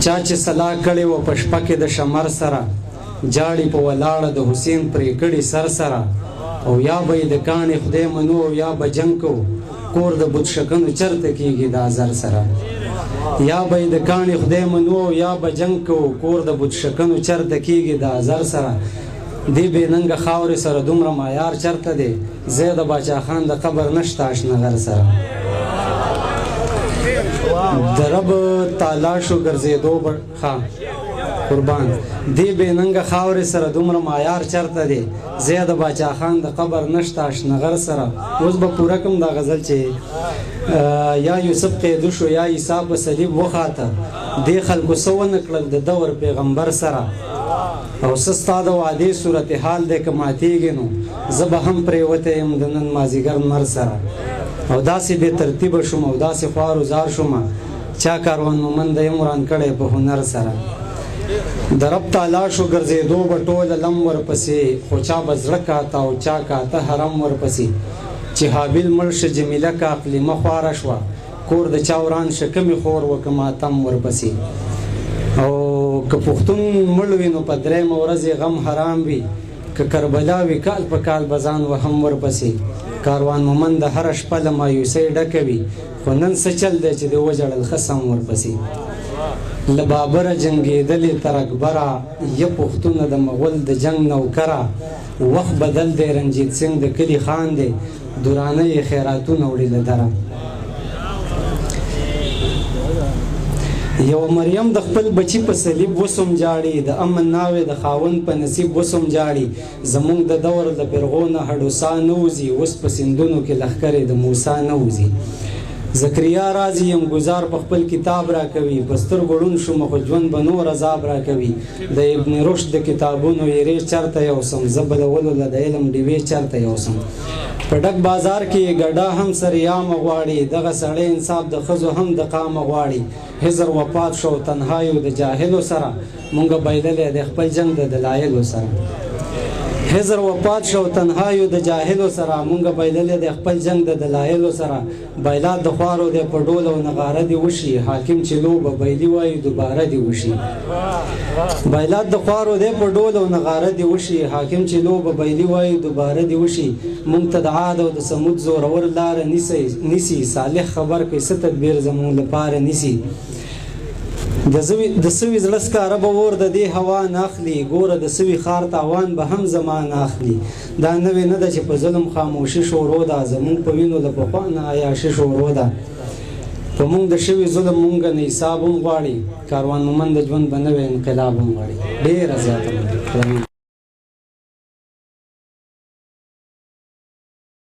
چا چې صلاح کړې وه په شپه کې د شمر سره جاړي په ولاړه د حسین پرې کړي سر سره او یا به یې د کاڼې خدای منو او یا به جنګ کو کور د بت شکنو چرته کېږي دا زر سره یا به یې د کاڼې خدای منو او یا به جنګ کو کور د بت شکنو چرته کېږي دا زر سره دې بې ننګه خاورې سره دومره معیار چرته دی ځای د باچا خان د قبر نشته اشنغر سره د رب تعالی شو ګرځېدو قربان دې بې ننګه خاورې سره دومره معیار چرته دی ځای د باچا خان د قبر نشته اشنغر سره. اوس به پوره کړم دا غزل چې یا یوسف قیدو شو یا عیسی په صلیب وخاته دې خلکو څه ونه کړل د دور پیغمبر سره او څه ستا د وعدې صورتحال دی که ماتېږي نو زه به هم پرېوتی یم د نن مازدیګر لمر سره او داسې بې ترتیبه شوم او داسې خوار وزار شوم چا کاروان مومنده یم وران کړی په هنر سره د رب تعالی شو ګرځېدو به ټوله لم ورپسې خو چا به زړه کاته او چا کاته حرم ورپسې چې حابیل مړ شه جمیله که اقلیمه خواره شوه کور د چا وران شه کمې خور وکه ماتم ورپسې او که پښتون مړ وي نو په درېیمه ورځ یې غم حرام وي که کربلا وي کال په کال به ځان وهم ورپسې کاروان مومند د هره شپه له مایوسۍ ډکه وي خو نن څه چل دی چې د وژړل ښه سم ورپسې له بابره جنګېدلې تر اکبره یه پښتونه د مغول د جنګ نوکره وخت بدل دی رنجیت سنګ د کلي خان دی دورانه یې خیراتونه وړي له دره یو مریم د خپل بچی په صلیب وسوم جاړي د امن ناوې د خاوند په نصیب وسوم جاړي زمونږ د دور د پیرغونه هډوسا نه وځي اوس په سیندونو کې لښکرې د موسی نه وځي زکریا راځي یم ګزار په خپل کتاب راکوي په سترګو ړوند شومه خو ژوند به نور عذاب راکوي د ابن رشد د کتابونو یېرې چرته یوسم زه بلولو له د علم ډیوې چرته یوسم په ډک بازار کې ګډا هم سریامه غواړي دغه سړی انصاف د ښځو هم د قامه غواړي حضر وفات شو تنهایو د جاهلو سره مونږ بایللی د خپل جنګ د دلایلو سره حضر وفات شو تنهایو د جاهلو سره مونږ بایللی د خپل جنګ د دلایلو سره بایلات د خوارو دی په ډول او نغاره دې وشي حاکم چې لوبه بیلي وایي دوباره دې وشي بایلات د خوارو دی په ډول او نغاره دې وشي حاکم چې لوبه بیلي وایي دوباره دې وشي مونږ ته د عاد او د سمود زورور لاره نیسي صالح خبر کوي څه تدبیر زموږ لپاره نیسي د سوي زړه سکاره به اور د دې هوا نه اخلي ګوره د سوي ښار تاوان به هم زمان اخلي دا نوې نه ده چې په ظلم خاموشي شورو ده زمونږ په وینو د پخوا نه عیاشي شورو ده په مونږ د شوي ظلم مونږ نه حساب هم غواړي کاروان مومند د ژوند به نوی انقلاب هم غواړي ډېره زیاته